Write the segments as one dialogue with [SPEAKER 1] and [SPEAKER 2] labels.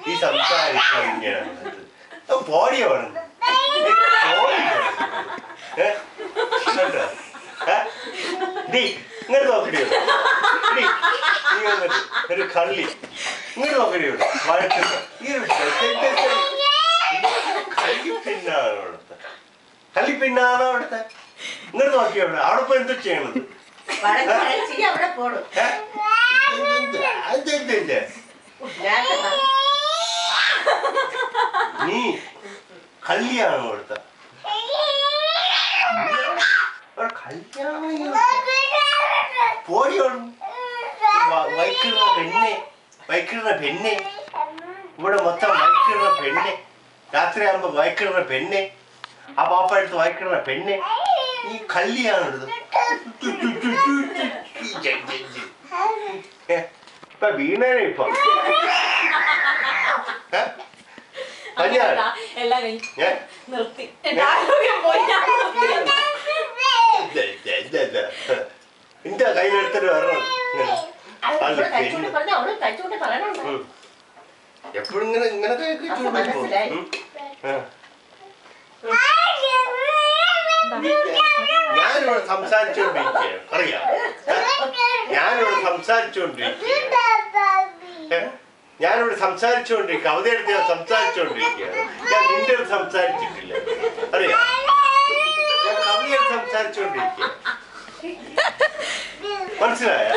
[SPEAKER 1] ഈ സംസാരിക്കാൻ ഇങ്ങനെയാണ് പോടിയാണ് ഇങ്ങോട്ട് നോക്കടിയോ നീ വന്നിട്ട് ഒരു കള്ളി ഇങ്ങോട്ട് നോക്കടിയോ കള്ളിപ്പിന്നാണ് അവിടുത്തെ കള്ളിപ്പിന്നാണ് അവിടുത്തെ ഇങ്ങോട്ട് നോക്കിയോ അവിടെ ഇപ്പൊ എന്താ ചെയ്യണത് നീ കല്യാണം കൊടുത്ത കല്യാണം പോടിയോടും വൈക്കുന്ന പെണ്ണെ ഇവിടെ മൊത്തം വൈക്കുന്ന പെണ്ണെ രാത്രിയാകുമ്പോ വൈക്കുന്ന പെണ്ണെ ആ പാപ്പ എടുത്ത് വൈക്കുന്ന പെണ്ണെ ഈ കല്യാണം എടുത്ത് ഇപ്പൊ വീണേനെ ഇപ്പൊ എന്റെ കയ്യിലെടുത്തിട്ട് വരണം എപ്പോഴും ഇങ്ങനത്തെ ഞാനിവിടെ സംസാരിച്ചോണ്ടിരിക്കുകയാണ് അറിയാം ഞാനിവിടെ സംസാരിച്ചോണ്ടിരിക്കുക അവതരിച്ച് ഞാൻ സംസാരിച്ചോണ്ടിരിക്കുകയാണ് ഞാൻ നിന്റെ അടുത്ത് സംസാരിച്ചിട്ടില്ല അറിയാം ഞാൻ കവിതയോട് സംസാരിച്ചോണ്ടിരിക്കുക മനസ്സിലായ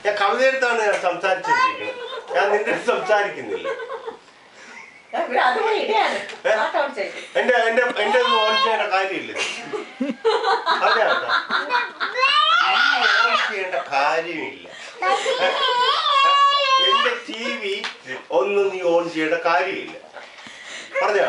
[SPEAKER 1] ഞാൻ കവിതയെടുത്താണ് ഞാൻ സംസാരിച്ചോണ്ടിരിക്കുന്നത് ഞാൻ നിന്റെ അടുത്ത് സംസാരിക്കുന്നില്ല എന്റെ ഓൺ ചെയ്യേണ്ട കാര്യമില്ല ഓൺ ചെയ്യേണ്ട കാര്യമില്ല എന്റെ TV ഒന്നും നീ ഓൺ ചെയ്യേണ്ട കാര്യമില്ല പറഞ്ഞ